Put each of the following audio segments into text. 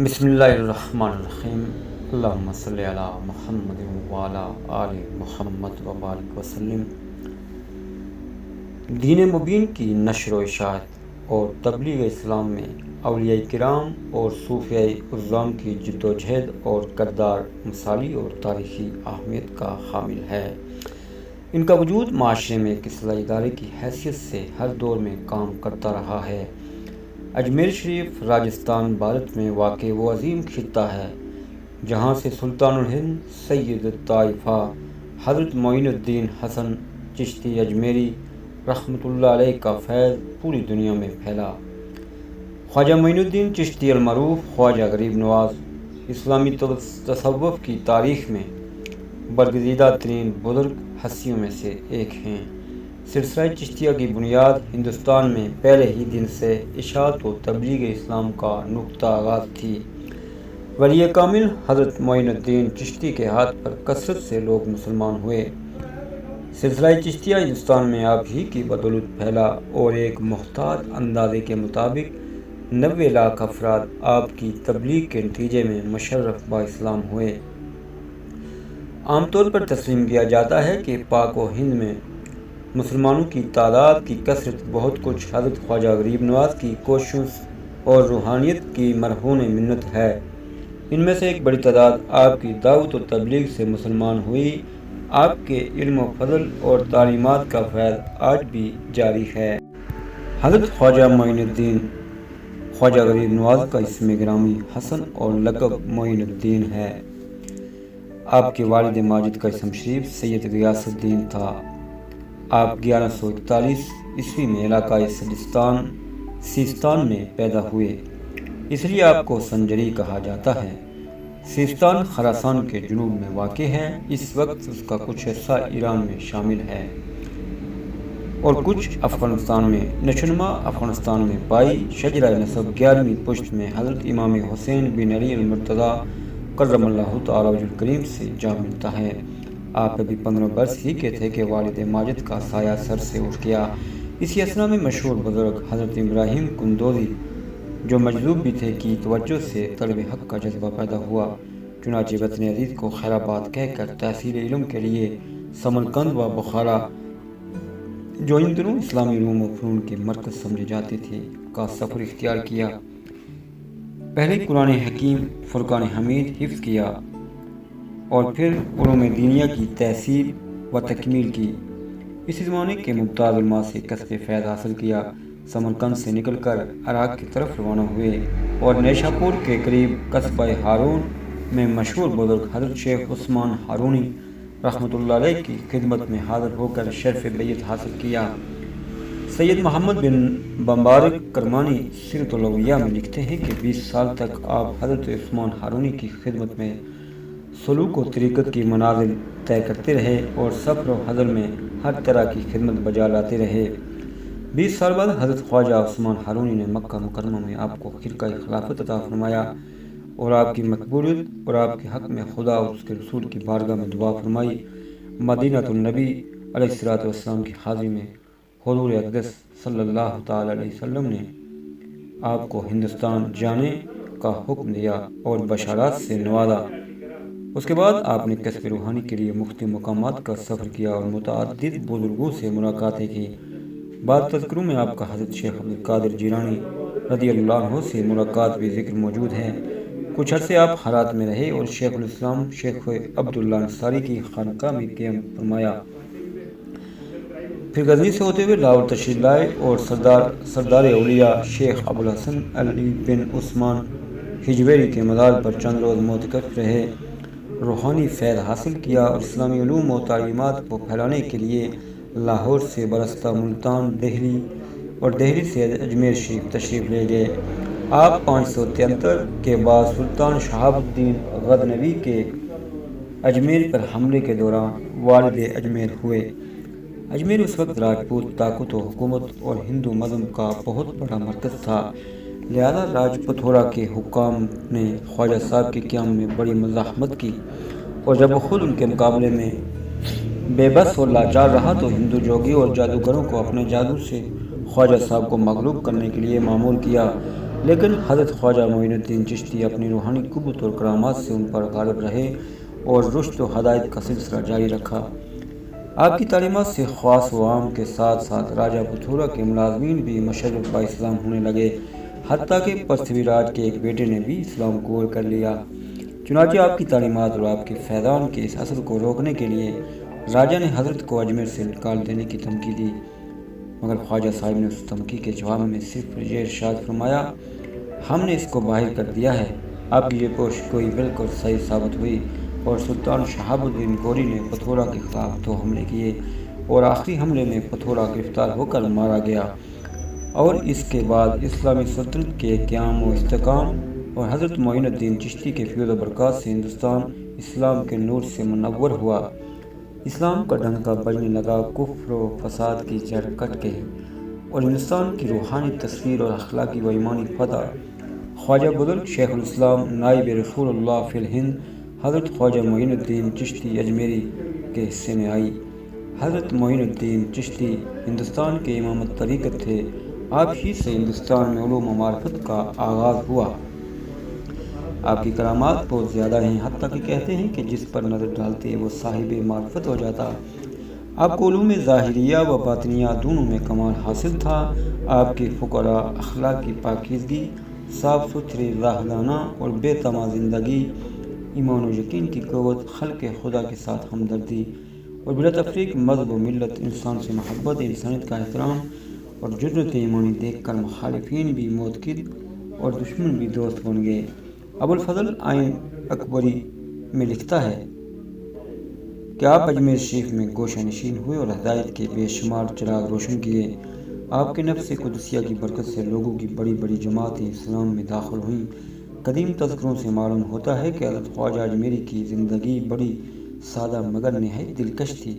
بسم اللہ الرحمن الرحیم۔ اللہم صلی علی محمد وعلی آل محمد وبارک وسلم۔ دین مبین کی نشر و اشاعت اور تبلیغ اسلام میں اولیاء کرام اور صوفیاء عظام کی جد و جہد اور کردار مثالی اور تاریخی اہمیت کا حامل ہے۔ ان کا وجود معاشرے میں ایک اصلاحی ادارے کی حیثیت سے ہر دور میں کام کرتا رہا ہے۔ اجمیر شریف راجستھان بھارت میں واقع وہ عظیم خطہ ہے جہاں سے سلطان الہند سید الطائفہ حضرت معین الدین حسن چشتی اجمیری رحمۃ اللہ علیہ کا فیض پوری دنیا میں پھیلا۔ خواجہ معین الدین چشتی المعروف خواجہ غریب نواز اسلامی تصوف کی تاریخ میں برگزیدہ ترین بزرگ ہستیوں میں سے ایک ہیں۔ سلسلہ چشتیہ کی بنیاد ہندوستان میں پہلے ہی دن سے اشاعت و تبلیغ اسلام کا نقطہ آغاز تھی۔ ولی کامل حضرت معین الدین چشتی کے ہاتھ پر کثرت سے لوگ مسلمان ہوئے۔ سلسلہ چشتیہ ہندوستان میں آپ ہی کی بدولت پھیلا اور ایک محتاط اندازے کے مطابق 90 لاکھ افراد آپ کی تبلیغ کے نتیجے میں مشرف با اسلام ہوئے۔ عام طور پر تسلیم کیا جاتا ہے کہ پاک و ہند میں مسلمانوں کی تعداد کی کثرت بہت کچھ حضرت خواجہ غریب نواز کی کوششوں اور روحانیت کی مرہون منت ہے۔ ان میں سے ایک بڑی تعداد آپ کی دعوت و تبلیغ سے مسلمان ہوئی۔ آپ کے علم و فضل اور تعلیمات کا فیض آج بھی جاری ہے۔ حضرت خواجہ معین الدین خواجہ غریب نواز کا اسم گرامی حسن اور لقب معین الدین ہے۔ آپ کے والد ماجد کا اسم شریف سید غیاث الدین تھا۔ آپ 1141 عیسوی میں علاقۂ سیستان میں پیدا ہوئے، اس لیے آپ کو سنجری کہا جاتا ہے۔ سیستان خراسان کے جنوب میں واقع ہے۔ اس وقت اس کا کچھ حصہ ایران میں شامل ہے اور کچھ افغانستان میں۔ نشوونما افغانستان میں پائی شجرہ نسب 11ویں پشت میں حضرت امام حسین بن علی المرتضیٰ کرم اللہ تعالی وجہ الکریم سے جا ملتا ہے۔ آپ ابھی 15 برس ہی کے تھے کہ والد ماجد کا سایہ سر سے اٹھ گیا۔ اسی اثنا میں مشہور بزرگ حضرت ابراہیم کندوزی جو مجذوب بھی تھے کی توجہ سے طلب حق کا جذبہ پیدا ہوا۔ چنانچہ وطن عزیز کو خیر آباد کہہ کر تحصیل علم کے لیے سمرقند و بخارا، جو ان دنوں اسلامی علوم و فنون کے مرکز سمجھے جاتے تھے، کا سفر اختیار کیا۔ پہلے قرآن حکیم فرقان حمید حفظ کیا اور پھر علوم دینیہ کی تہذیب و تکمیل کی۔ اسی زمانے کے ممتاز علماء سے کسب فیض حاصل کیا۔ سمرقند سے نکل کر عراق کی طرف روانہ ہوئے اور نیشاپور کے قریب قصبہ ہارون میں مشہور بزرگ حضرت شیخ عثمان ہارونی رحمۃ اللہ علیہ کی خدمت میں حاضر ہو کر شرف بیعت حاصل کیا۔ سید محمد بن مبارک کرمانی سیرۃ الاولیاء میں لکھتے ہیں کہ 20 سال تک آپ حضرت عثمان ہارونی کی خدمت میں سلوک و طریقت کی منازل طے کرتے رہے اور سفر و حضر میں ہر طرح کی خدمت بجا لاتے رہے۔ 20 سال بعد حضرت خواجہ عثمان ہارونی نے مکہ مکرمہ میں آپ کو خرقہ خلافت عطا فرمایا اور آپ کی مقبولیت اور آپ کے حق میں خدا اور اس کے رسول کی بارگاہ میں دعا فرمائی۔ مدینہ النبی علیہ الصلوۃ والسلام کی حاضری میں حضور اقدس صلی اللہ تعالی علیہ وسلم نے آپ کو ہندوستان جانے کا حکم دیا اور بشارات سے نوازا۔ اس کے بعد آپ نے کسب روحانی کے لیے مختلف مقامات کا سفر کیا اور متعدد بزرگوں سے ملاقاتیں کی۔ بعض تذکروں میں آپ کا حضرت شیخ عبدالقادر جیلانی رضی اللہ عنہ سے ملاقات بھی ذکر موجود ہے۔ کچھ عرصے آپ ہرات میں رہے اور شیخ الاسلام شیخ عبداللہ انصاری کی خانقاہ میں قیام فرمایا۔ پھر غزنی سے ہوتے ہوئے لاہور تشریف لائے اور سردار اولیاء شیخ ابوالحسن علی بن عثمان ہجویری کے مزار پر چند روز معتکف رہے، روحانی فیض حاصل کیا اور اسلامی علوم و تعلیمات کو پھیلانے کے لیے لاہور سے برستہ ملتان دہلی اور دہلی سے اجمیر شریف تشریف لے گئے۔ آپ 573 کے بعد سلطان شہاب الدین غزنوی کے اجمیر پر حملے کے دوران والد اجمیر ہوئے۔ اجمیر اس وقت راجپوت طاقت و حکومت اور ہندو مذہب کا بہت بڑا مرکز تھا، لہذا راجپوتھورا کے حکام نے خواجہ صاحب کے قیام میں بڑی مزاحمت کی اور جب وہ خود ان کے مقابلے میں بے بس اور لاچار رہا تو ہندو جوگی اور جادوگروں کو اپنے جادو سے خواجہ صاحب کو مغلوب کرنے کے لیے مامور کیا۔ لیکن حضرت خواجہ معین الدین چشتی اپنی روحانی قوت اور کرامات سے ان پر غالب رہے اور رشد و ہدایت کا سلسلہ جاری رکھا۔ آپ کی تعلیمات سے خاص و عام کے ساتھ ساتھ راجہ پتھورا کے ملازمین بھی مشرف با اسلام ہونے لگے، حتیٰ کہ پرتھوی راج کے ایک بیٹے نے بھی اسلام قبول کر لیا۔ چنانچہ آپ کی تعلیمات اور آپ کے فیضان کے اس اثر کو روکنے کے لیے راجہ نے حضرت کو اجمیر سے نکال دینے کی دھمکی دی، مگر خواجہ صاحب نے اس دھمکی کے جواب میں صرف یہ ارشاد فرمایا، ہم نے اس کو باہر کر دیا ہے۔ آپ کی یہ کوشش گوئی بالکل صحیح ثابت ہوئی اور سلطان شہاب الدین غوری نے پتھورا کے خلاف 2 حملے کیے اور آخری حملے میں پتھورا گرفتار ہو کر مارا گیا، اور اس کے بعد اسلامی سلطنت کے قیام و استحکام اور حضرت معین الدین چشتی کے فیض و برکات سے ہندوستان اسلام کے نور سے منور ہوا۔ اسلام کا ڈنکا بجنے لگا، کفر و فساد کی جڑ کٹ گئی اور ہندوستان کی روحانی تصویر اور اخلاقی و ایمانی فتح خواجہ بزرگ شیخ الاسلام نائب رسول اللہ فی الہند حضرت خواجہ معین الدین چشتی اجمیری کے حصے میں آئی۔ حضرت معین الدین چشتی ہندوستان کے امام طریقت تھے۔ آپ ہی سے ہندوستان میں علوم و معرفت کا آغاز ہوا۔ آپ کی کرامات بہت زیادہ ہیں، حتیٰ کہ کہتے ہیں کہ جس پر نظر ڈالتے وہ صاحب معرفت ہو جاتا۔ آپ کو علوم ظاہریہ و باطنیہ دونوں میں کمال حاصل تھا۔ آپ کی فقرا اخلاق کی پاکیزگی، صاف ستھری راہدانہ اور بے طمع زندگی، ایمان و یقین کی قوت، خلق خدا کے ساتھ ہمدردی اور بلا تفریق مذہب و ملت، انسان سے محبت، انسانیت کا احترام اور جرأت ایمانی دیکھ کر مخالفین بھی معتقد اور دشمن بھی دوست بن گئے۔ ابوالفضل عین اکبری میں لکھتا ہے کہ آپ اجمیر شریف میں گوشہ نشین ہوئے اور ہدایت کے بے شمار چراغ روشن کیے۔ آپ کے نفس قدسیہ کی برکت سے لوگوں کی بڑی بڑی جماعتیں اسلام میں داخل ہوئیں۔ قدیم تذکروں سے معلوم ہوتا ہے کہ حضرت خواجہ اجمیری کی زندگی بڑی سادہ مگر نہایت دلکش تھی۔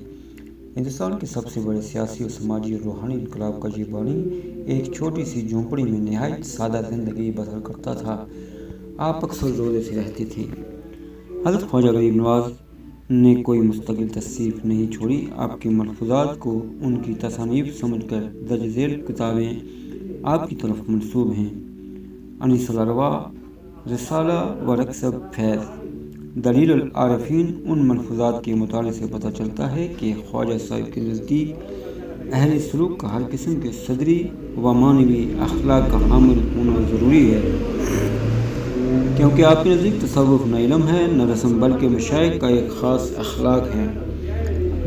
ہندوستان کے سب سے بڑے سیاسی و سماجی اور روحانی انقلاب کا یہ بانی ایک چھوٹی سی جھونپڑی میں نہایت سادہ زندگی بسر کرتا تھا۔ آپ اکثر روزے سے رہتی تھی۔ حضرت خواجہ غریب نواز نے کوئی مستقل تصنیف نہیں چھوڑی۔ آپ کے ملفوظات کو ان کی تصانیف سمجھ کر درج ذیل کتابیں آپ کی طرف منسوب ہیں۔ انیس الارواح، رسالہ و رکسب فیض، دلیل العارفین۔ ان ملفوظات کے مطالعے سے پتہ چلتا ہے کہ خواجہ صاحب کے نزدیک اہل سلوک کا ہر قسم کے صدری و معنوی اخلاق کا حامل ہونا ضروری ہے، کیونکہ آپ کے نزدیک تصوف نہ علم ہے نہ رسم بلکہ مشائخ کا ایک خاص اخلاق ہے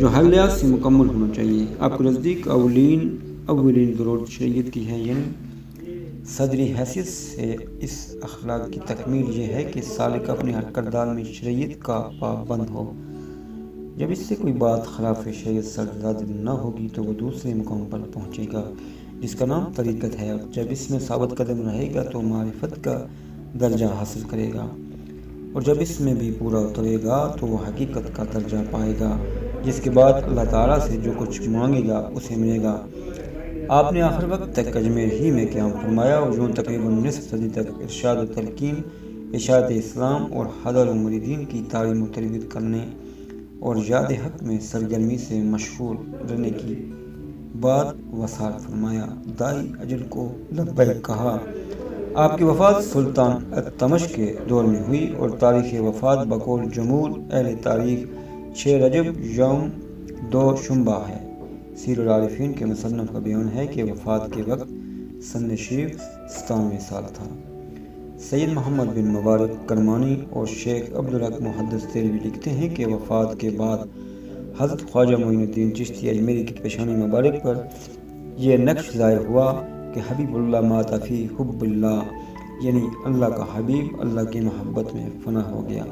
جو ہر لحاظ سے مکمل ہونا چاہیے۔ آپ کے نزدیک اولین ضرورت شریعت کی ہے، یعنی صدری حیثیت سے اس اخلاق کی تکمیل یہ ہے کہ سالک اپنے ہر کردار میں شریعت کا پابند ہو۔ جب اس سے کوئی بات خلاف شریعت سرزد نہ ہوگی تو وہ دوسرے مقام پر پہنچے گا جس کا نام طریقت ہے، اور جب اس میں ثابت قدم رہے گا تو معرفت کا درجہ حاصل کرے گا، اور جب اس میں بھی پورا اترے گا تو وہ حقیقت کا درجہ پائے گا، جس کے بعد اللہ تعالیٰ سے جو کچھ مانگے گا اسے ملے گا۔ آپ نے آخر وقت تک اجمیر ہی میں قیام فرمایا اور یوں تقریباً نصف صدی تک ارشاد و تلقین، اشاعت اسلام اور حضر المریدین کی تعلیم و تربیت کرنے اور یاد حق میں سرگرمی سے مشغول رہنے کی بعد وصال فرمایا۔ دائی اجل کو لبیک کہا۔ آپ کی وفات سلطان التمش کے دور میں ہوئی اور تاریخ وفات بقول جمہور اہل تاریخ 6 رجب یوم 2 شنبہ ہے۔ سیر العارفین کے مصنف کا بیان ہے کہ وفات کے وقت سن شریف 97 سال تھا۔ سید محمد بن مبارک کرمانی اور شیخ عبدالحق محدث دہلوی لکھتے ہیں کہ وفات کے بعد حضرت خواجہ معین الدین چشتی اجمیری کی پیشانی مبارک پر یہ نقش ظاہر ہوا کہ حبیب اللہ مات فی حب اللہ، یعنی اللہ کا حبیب اللہ کی محبت میں فنا ہو گیا۔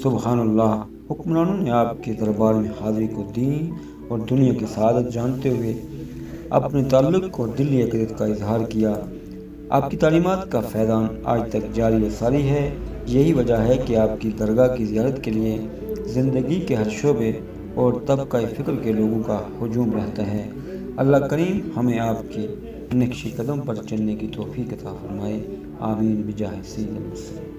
سبحان اللہ۔ حکمرانوں نے آپ کے دربار میں حاضری کو دین اور دنیا کی سعادت جانتے ہوئے اپنے تعلق اور دلی عقیدت کا اظہار کیا۔ آپ کی تعلیمات کا فیضان آج تک جاری و ساری ہے۔ یہی وجہ ہے کہ آپ کی درگاہ کی زیارت کے لیے زندگی کے ہر شعبے اور طبقہ فکر کے لوگوں کا ہجوم رہتا ہے۔ اللہ کریم ہمیں آپ کے نقش قدم پر چلنے کی توفیق عطا فرمائے، آمین بجاہ سید المرسلین۔